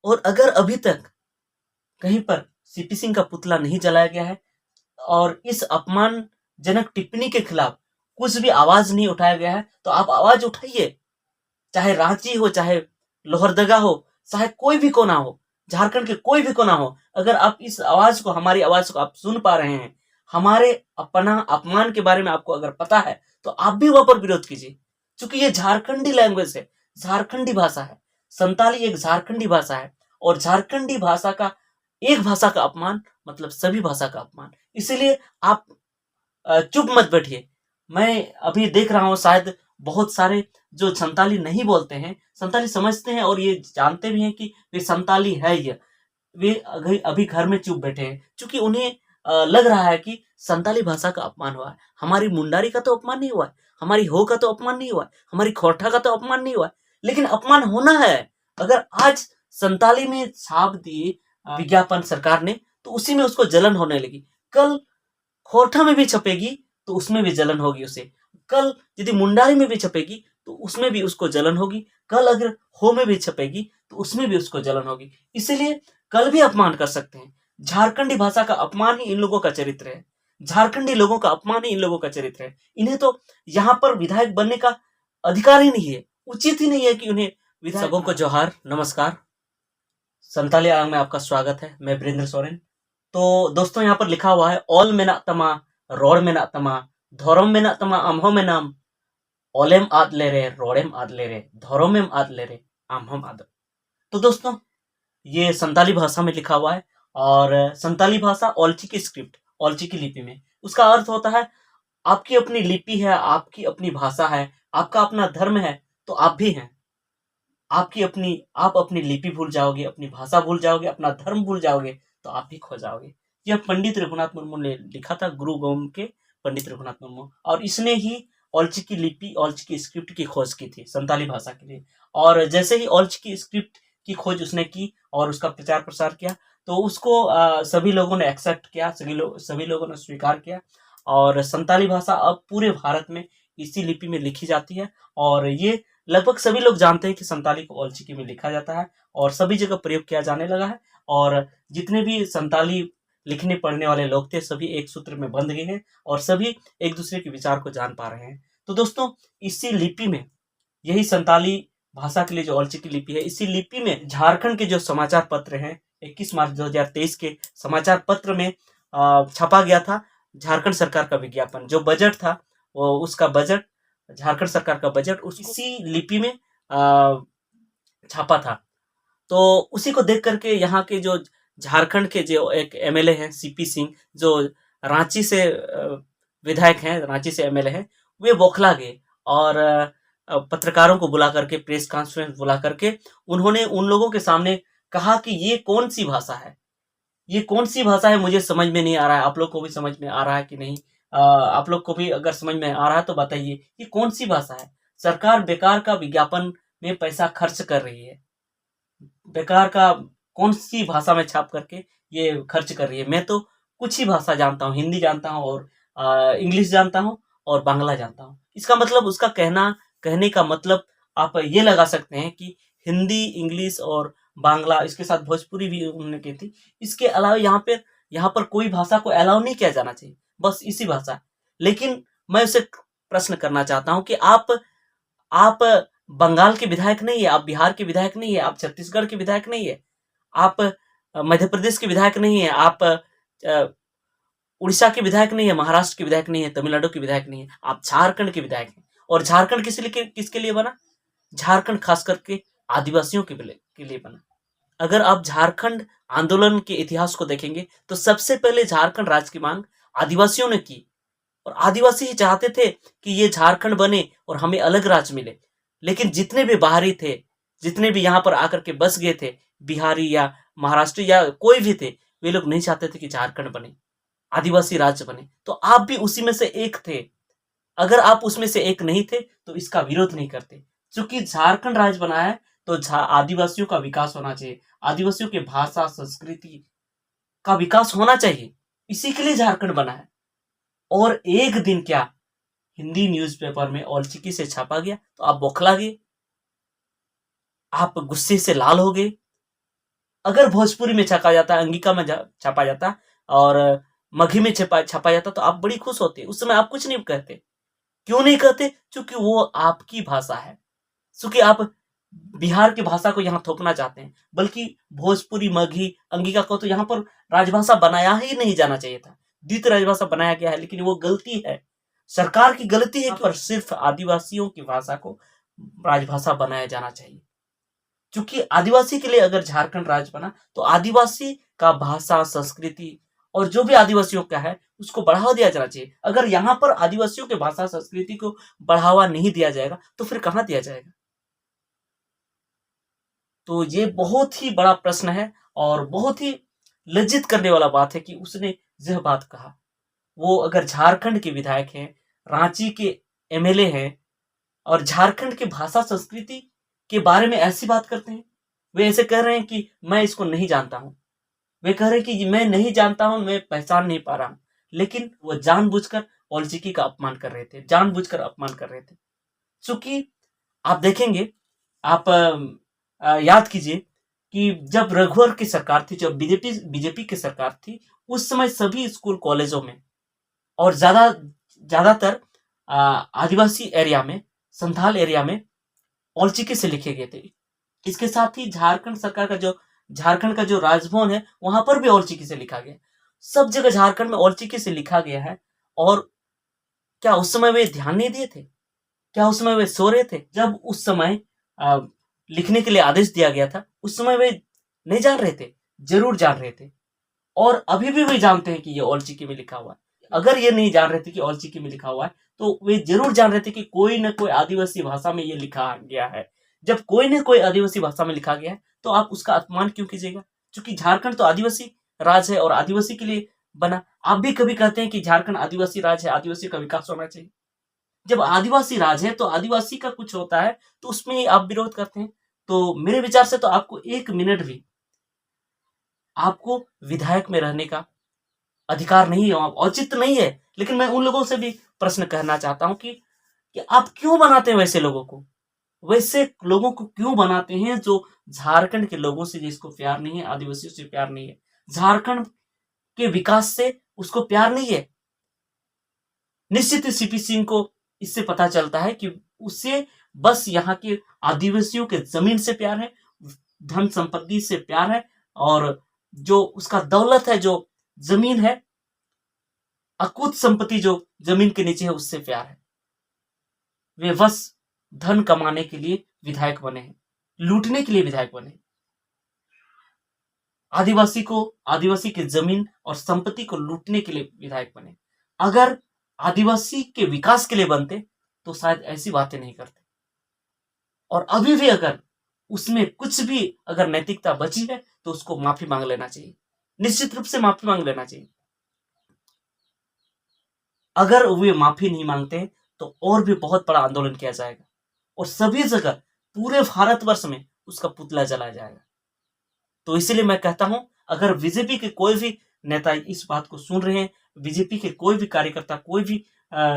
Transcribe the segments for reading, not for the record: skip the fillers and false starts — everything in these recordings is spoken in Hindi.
और अगर अभी तक कहीं पर सीपी सिंह का पुतला नहीं जलाया गया है और इस अपमानजनक टिप्पणी के खिलाफ कुछ भी आवाज नहीं उठाया गया है, तो आप आवाज उठाइए। चाहे रांची हो, चाहे लोहरदगा हो, चाहे कोई भी कोना हो, झारखंड के कोई भी कोना हो, अगर आप इस आवाज को, हमारी आवाज को आप सुन पा रहे हैं, हमारे अपना अपमान के बारे में आपको अगर पता है, तो आप भी वहां पर विरोध कीजिए। क्योंकि ये झारखंडी लैंग्वेज है, झारखंडी भाषा है। संताली एक झारखंडी भाषा है और झारखंडी भाषा का, एक भाषा का अपमान मतलब सभी भाषा का अपमान। इसीलिए आप चुप मत बैठिए। मैं अभी देख रहा हूँ, शायद बहुत सारे जो संताली नहीं बोलते हैं, संताली समझते हैं और ये जानते भी हैं कि वे संताली है ये, वे अभी अभी घर में चुप बैठे हैं, क्योंकि उन्हें लग रहा है कि संताली भाषा का अपमान हुआ है। हमारी मुंडारी का तो अपमान नहीं हुआ है, हमारी हो का तो अपमान नहीं हुआ है, हमारी खोरठा का तो अपमान नहीं हुआ है, लेकिन अपमान होना है। अगर आज संताली में छाप दिए विज्ञापन सरकार ने, तो उसी में उसको जलन होने लगी। कल खोरठा में भी छपेगी तो उसमें भी जलन होगी उसे। कल यदि मुंडारी में भी छपेगी तो उसमें भी उसको जलन होगी। कल अगर हो में भी छपेगी तो उसमें भी उसको जलन होगी। इसीलिए कल भी अपमान कर सकते हैं। झारखंडी भाषा का अपमान ही इन लोगों का चरित्र है, झारखंडी लोगों का अपमान ही इन लोगों का चरित्र है। इन्हें तो यहाँ पर विधायक बनने का अधिकार ही नहीं है, उचित ही नहीं है कि उन्हें विधायक। सबों को जोहार, नमस्कार। संताली आंग में आपका स्वागत है। मैं वीरेंद्र सोरेन। तो दोस्तों, यहाँ पर लिखा हुआ है, ऑल में तमा, रोड में तमा, धोरम में तमा, अम्हो में नाम, ओलेम आद ले रे, रोडेम आद ले रे, धोरोमेम आद ले रे, आम्होम आद। तो दोस्तों, ये संताली भाषा में लिखा हुआ है और संताली भाषा ओल्ची की स्क्रिप्ट, ओल्ची की लिपि में, उसका अर्थ होता है आपकी अपनी लिपि है, आपकी अपनी भाषा है, आपका अपना धर्म है, तो आप भी हैं। आप अपनी लिपि भूल जाओगे, अपनी भाषा भूल जाओगे, अपना धर्म भूल जाओगे, तो आप भी खो जाओगे। यह पंडित रघुनाथ मुर्मू ने लिखा था, गुरु गोम के पंडित रघुनाथ मुर्मू, और इसने ही ओल्ची की लिपि, ओल्ची की स्क्रिप्ट की खोज की थी संताली भाषा के लिए। और जैसे ही ओल्ची की स्क्रिप्ट की खोज उसने की और उसका प्रचार प्रसार किया, तो उसको सभी लोगों ने एक्सेप्ट किया, सभी लोगों ने स्वीकार किया। और संताली भाषा अब पूरे भारत में इसी लिपि में लिखी जाती है और ये लगभग सभी लोग जानते हैं कि संताली को ओल्चिकी में लिखा जाता है और सभी जगह प्रयोग किया जाने लगा है। और जितने भी संताली लिखने पढ़ने वाले लोग थे, सभी एक सूत्र में बंध गए हैं और सभी एक दूसरे के विचार को जान पा रहे हैं। तो दोस्तों, इसी लिपि में, यही संताली भाषा के लिए जो ओल्चिकी लिपि है, इसी लिपि में झारखंड के जो समाचार पत्र हैं, 21 मार्च 2023 के समाचार पत्र में छपा गया था झारखंड सरकार का विज्ञापन। जो बजट था, वो उसका बजट, झारखंड सरकार का बजट इसी लिपि में छापा था। तो उसी को देख करके यहाँ के जो झारखंड के जो एक एमएलए हैं, सीपी सिंह, जो रांची से विधायक हैं, रांची से एमएलए हैं, वे बौखला गए और पत्रकारों को बुला करके, प्रेस कॉन्फ्रेंस बुला करके उन्होंने उन लोगों के सामने कहा कि ये कौन सी भाषा है, ये कौन सी भाषा है, मुझे समझ में नहीं आ रहा है। आप लोग को भी समझ में आ रहा है कि नहीं? आप लोग को भी अगर समझ में आ रहा है तो बताइए, ये कौन सी भाषा है? सरकार बेकार का विज्ञापन में पैसा खर्च कर रही है, बेकार का कौन सी भाषा में छाप करके ये खर्च कर रही है। मैं तो कुछ ही भाषा जानता हूँ, हिंदी जानता हूँ और इंग्लिश जानता हूँ और बांग्ला जानता हूँ। इसका मतलब, उसका कहने का मतलब आप ये लगा सकते हैं कि हिंदी, इंग्लिश और बांग्ला, इसके साथ भोजपुरी भी उन्होंने की थी। इसके अलावा यहाँ पर कोई भाषा को अलाउ नहीं किया जाना चाहिए, बस इसी भाषा। लेकिन मैं उसे प्रश्न करना चाहता हूँ कि आप बंगाल के विधायक नहीं है, आप बिहार के विधायक नहीं है, आप छत्तीसगढ़ के विधायक नहीं है, आप मध्य प्रदेश के विधायक नहीं है, आप उड़ीसा के विधायक नहीं है, महाराष्ट्र के विधायक नहीं है, तमिलनाडु के विधायक नहीं है, आप झारखंड के विधायक हैं। और झारखंड किसके लिए बना? झारखंड खास करके आदिवासियों के लिए बना। अगर आप झारखंड आंदोलन के इतिहास को देखेंगे, तो सबसे पहले झारखंड राज्य की मांग आदिवासियों ने की और आदिवासी ही चाहते थे कि ये झारखंड बने और हमें अलग राज्य मिले। लेकिन जितने भी बाहरी थे, जितने भी यहाँ पर आकर के बस गए थे, बिहारी या महाराष्ट्री या कोई भी थे, वे लोग नहीं चाहते थे कि झारखंड बने, आदिवासी राज्य बने। तो आप भी उसी में से एक थे। अगर आप उसमें से एक नहीं थे तो इसका विरोध नहीं करते। क्योंकि झारखंड राज्य बना है तो आदिवासियों का विकास होना चाहिए, आदिवासियों के भाषा संस्कृति का विकास होना चाहिए, इसी के लिए झारखंड बना है। और एक दिन क्या, हिंदी न्यूज़पेपर में औलचिकी से छापा गया तो आप बौखला गए, आप गुस्से से लाल हो गए। अगर भोजपुरी में छापा जाता, अंगिका में छापा जाता और मगही में छापा जाता तो आप बड़ी खुश होते। उस समय आप कुछ नहीं कहते। क्यों नहीं कहते? क्योंकि वो आपकी भाषा है। क्योंकि आप बिहार की भाषा को यहाँ थोपना चाहते हैं, बल्कि भोजपुरी, मगही, अंगिका को तो यहाँ पर राजभाषा बनाया ही नहीं जाना चाहिए था। द्वितीय राजभाषा बनाया गया है, लेकिन वो गलती है, सरकार की गलती है। पर सिर्फ आदिवासियों की भाषा को राजभाषा बनाया जाना चाहिए, क्योंकि आदिवासी के लिए अगर झारखंड राज्य बना तो आदिवासी का भाषा, संस्कृति और जो भी आदिवासियों का है उसको बढ़ावा दिया जाना चाहिए। अगर यहाँ पर आदिवासियों के भाषा, संस्कृति को बढ़ावा नहीं दिया जाएगा तो फिर कहाँ दिया जाएगा? तो ये बहुत ही बड़ा प्रश्न है और बहुत ही लज्जित करने वाला बात है कि उसने यह बात कहा। वो अगर झारखंड के विधायक हैं, रांची के एमएलए हैं और झारखंड की भाषा, संस्कृति के बारे में ऐसी बात करते हैं। वे ऐसे कह रहे हैं कि मैं इसको नहीं जानता हूं। वे कह रहे हैं कि मैं नहीं जानता हूं, मैं पहचान नहीं पा रहा हूं। लेकिन वो जानबूझकर औलचिकी का अपमान कर रहे थे, जानबूझकर अपमान कर रहे थे। चूंकि आप देखेंगे, आप याद कीजिए कि जब रघुवर की सरकार थी, जब बीजेपी की सरकार थी, उस समय सभी स्कूल कॉलेजों में और ज्यादातर आदिवासी एरिया में, संथाल एरिया में औलचिकी से लिखे गए थे। इसके साथ ही झारखंड का जो राजभवन है वहां पर भी औलचिकी से लिखा गया। सब जगह झारखंड में औलचिकी से लिखा गया है। और क्या उस समय वे ध्यान नहीं दिए थे? क्या उस समय वे सो रहे थे? जब उस समय लिखने के लिए आदेश दिया गया था, उस समय वे नहीं जान रहे थे? जरूर जान रहे थे। और अभी भी वे जानते हैं कि ये औलचिकी में लिखा हुआ है। अगर ये नहीं जान रहे थे कि औलचिकी में लिखा हुआ है, तो वे जरूर जान रहे थे कि कोई न कोई आदिवासी भाषा में ये लिखा गया है। जब कोई न कोई आदिवासी भाषा में लिखा गया है तो आप उसका अपमान क्यों कीजिएगा? क्योंकि झारखंड तो आदिवासी राज है और आदिवासी के लिए बना। आप भी कभी कहते हैं कि झारखंड आदिवासी राज है, आदिवासी का विकास होना चाहिए। जब आदिवासी राज है तो आदिवासी का कुछ होता है तो उसमें आप विरोध करते हैं। तो मेरे विचार से तो आपको 1 मिनट भी आपको विधायक में रहने का अधिकार नहीं है, औचित्य नहीं है। लेकिन मैं उन लोगों से भी प्रश्न करना चाहता हूं कि आप क्यों बनाते हैं वैसे लोगों को? वैसे लोगों को क्यों बनाते हैं जो झारखंड के लोगों से जिसको प्यार नहीं है, आदिवासियों से प्यार नहीं है, झारखंड के विकास से उसको प्यार नहीं है। निश्चित ही सीपी सिंह को इससे पता चलता है कि उसे बस यहाँ के आदिवासियों के जमीन से प्यार है, धन संपत्ति से प्यार है, और जो उसका दौलत है, जो जमीन है, अकुत संपत्ति जो जमीन के नीचे है, उससे प्यार है। वे बस धन कमाने के लिए विधायक बने हैं, लूटने के लिए विधायक बने हैं। आदिवासी की जमीन और संपत्ति को लूटने के लिए विधायक बने। अगर आदिवासी के विकास के लिए बनते तो शायद ऐसी बातें नहीं करते। और अभी भी अगर उसमें कुछ भी अगर नैतिकता बची है तो उसको माफी मांग लेना चाहिए, निश्चित रूप से माफी मांग लेना चाहिए। अगर वे माफी नहीं मांगते तो और भी बहुत बड़ा आंदोलन किया जाएगा और सभी जगह पूरे भारतवर्ष में उसका पुतला जलाया जाएगा। तो इसीलिए मैं कहता हूं, अगर बीजेपी के कोई भी नेता इस बात को सुन रहे हैं, बीजेपी के कोई भी कार्यकर्ता, कोई भी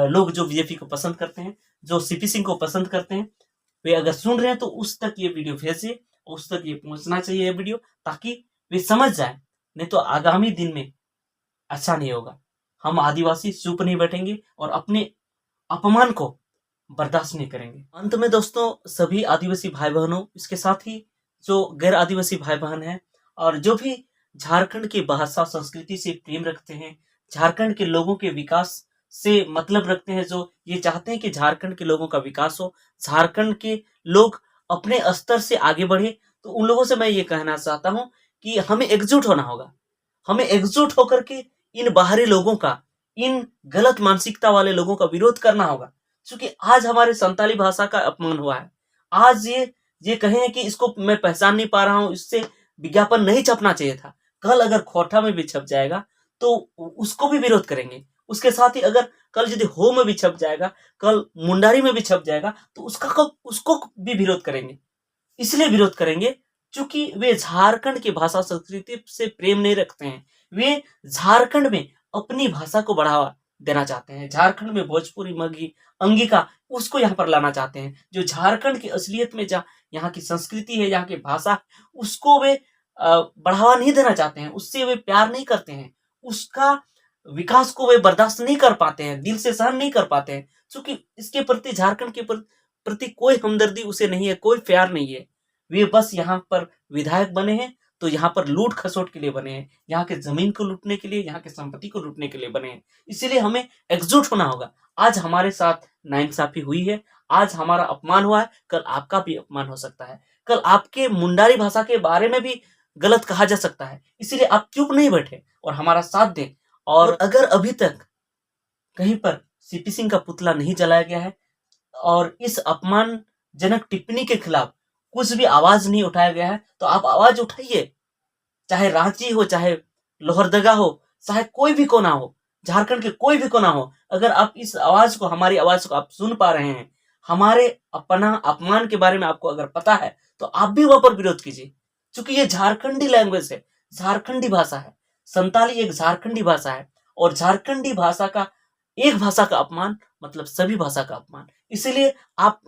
लोग जो बीजेपी को पसंद करते हैं, जो सीपी सिंह को पसंद करते हैं, वे अगर सुन रहे हैं तो उस तक ये वीडियो भेजिए, उस तक ये पहुंचना चाहिए ये वीडियो, ताकि वे समझ जाए। नहीं तो आगामी दिन में अच्छा नहीं होगा। हम आदिवासी चुप नहीं बैठेंगे और अपने अपमान को बर्दाश्त नहीं करेंगे। अंत में दोस्तों, सभी आदिवासी भाई बहनों, इसके साथ ही जो गैर आदिवासी भाई बहन हैं और जो भी झारखंड की भाषा, संस्कृति से प्रेम रखते हैं, झारखंड के लोगों के विकास से मतलब रखते हैं, जो ये चाहते हैं कि झारखंड के लोगों का विकास हो, झारखंड के लोग अपने स्तर से आगे बढ़े, तो उन लोगों से मैं ये कहना चाहता हूं कि हमें एकजुट होना होगा। हमें एकजुट होकर के इन बाहरी लोगों का, इन गलत मानसिकता वाले लोगों का विरोध करना होगा। क्योंकि आज हमारे संताली भाषा का अपमान हुआ है। आज ये कहें कि इसको मैं पहचान नहीं पा रहा हूं, इससे विज्ञापन नहीं छपना चाहिए था। कल अगर खोटा में भी छप जाएगा तो उसको भी विरोध करेंगे। उसके साथ ही अगर कल यदि हो में भी छप जाएगा, कल मुंडारी में भी छप जाएगा, तो उसको भी विरोध करेंगे। इसलिए विरोध करेंगे क्योंकि वे झारखंड की भाषा, संस्कृति से प्रेम नहीं रखते हैं। वे झारखंड में अपनी भाषा को बढ़ावा देना चाहते हैं। झारखंड में भोजपुरी, मगही, अंगिका, उसको यहाँ पर लाना चाहते हैं। जो झारखंड की असलियत में यहाँ की संस्कृति है, यहाँ की भाषा, उसको वे बढ़ावा नहीं देना चाहते हैं, उससे वे प्यार नहीं करते हैं, उसका विकास को वे बर्दाश्त नहीं कर पाते हैं, दिल से सहन नहीं कर पाते हैं, क्योंकि इसके प्रति झारखंड के प्रति कोई हमदर्दी उसे नहीं है, कोई प्यार नहीं है। वे बस यहाँ पर विधायक बने हैं तो यहाँ पर लूट खसोट के लिए बने हैं, यहाँ के जमीन को लूटने के लिए, यहाँ की संपत्ति को लूटने के लिए बने हैं। इसीलिए हमें एकजुट होना होगा। आज हमारे साथ नाइंसाफी हुई है, आज हमारा अपमान हुआ है, कल आपका भी अपमान हो सकता है, कल आपके मुंडारी भाषा के बारे में भी गलत कहा जा सकता है। इसीलिए आप चुप नहीं बैठे और हमारा साथ दें। और अगर अभी तक कहीं पर सीपी सिंह का पुतला नहीं जलाया गया है और इस अपमानजनक टिप्पणी के खिलाफ कुछ भी आवाज नहीं उठाया गया है, तो आप आवाज उठाइए। चाहे रांची हो, चाहे लोहरदगा हो, चाहे कोई भी कोना हो, झारखंड के कोई भी कोना हो, अगर आप इस आवाज को, हमारी आवाज को आप सुन पा रहे हैं, हमारे अपना अपमान के बारे में आपको अगर पता है, तो आप भी वहां पर विरोध कीजिए। क्योंकि ये झारखंडी लैंग्वेज है, झारखंडी भाषा है, संताली एक झारखंडी भाषा है, और झारखंडी भाषा का, एक भाषा का अपमान मतलब सभी भाषा का अपमान। इसीलिए आप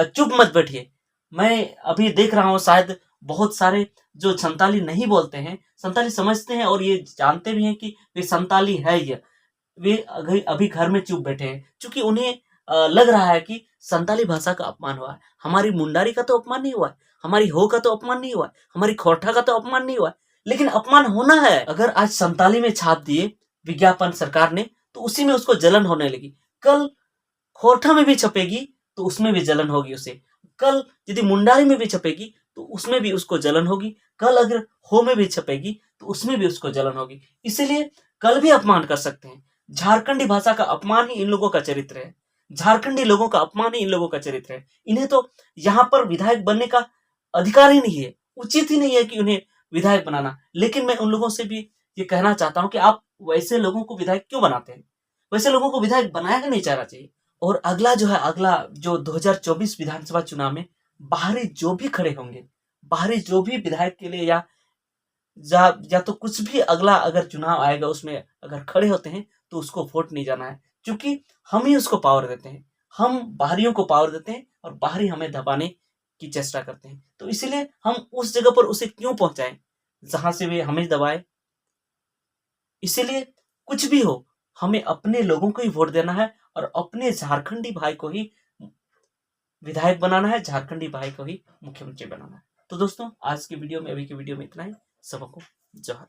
चुप मत बैठिए। मैं अभी देख रहा हूँ, शायद बहुत सारे जो संताली नहीं बोलते हैं, संताली समझते हैं और ये जानते भी हैं कि वे संताली है ये, वे अभी घर में चुप बैठे हैं, क्योंकि उन्हें लग रहा है कि संताली भाषा का अपमान हुआ है। हमारी मुंडारी का तो अपमान नहीं हुआ है, हमारी हो का तो अपमान नहीं हुआ है, हमारी खोरठा का तो अपमान नहीं हुआ है, लेकिन अपमान होना है। अगर आज संताली में छाप दिए विज्ञापन सरकार ने, तो उसी में उसको जलन होने लगी। कल खोरठा में भी छपेगी तो उसमें भी जलन होगी उसे। कल यदि मुंडारी में भी छपेगी तो उसमें भी उसको जलन होगी। कल अगर हो में भी छपेगी तो उसमें भी उसको जलन होगी। इसीलिए कल भी अपमान कर सकते हैं। झारखंडी भाषा का अपमान ही इन लोगों का चरित्र है, झारखंडी लोगों का अपमान ही इन लोगों का चरित्र है। इन्हें तो यहाँ पर विधायक बनने का अधिकार ही नहीं है, उचित ही नहीं है कि उन्हें विधायक बनाना। लेकिन मैं उन लोगों से भी ये कहना चाहता हूँ कि आप वैसे लोगों को विधायक क्यों बनाते हैं? वैसे लोगों को विधायक बनाया ही नहीं जाना चाहिए। और अगला जो है, अगला जो 2024 विधानसभा चुनाव में बाहरी जो भी खड़े होंगे, बाहरी जो भी विधायक के लिए या तो कुछ भी अगला अगर चुनाव आएगा उसमें अगर खड़े होते हैं, तो उसको वोट नहीं जाना है, क्योंकि हम ही उसको पावर देते हैं। हम बाहरियों को पावर देते हैं और बाहरी हमें दबाने की चेष्टा करते हैं। तो इसलिए हम उस जगह पर उसे क्यों पहुंचाएं जहां से वे हमें दबाए। इसीलिए कुछ भी हो, हमें अपने लोगों को ही वोट देना है और अपने झारखंडी भाई को ही विधायक बनाना है, झारखंडी भाई को ही मुख्यमंत्री बनाना है। तो दोस्तों, आज की वीडियो में, अभी की वीडियो में इतना ही। सबको जोहार।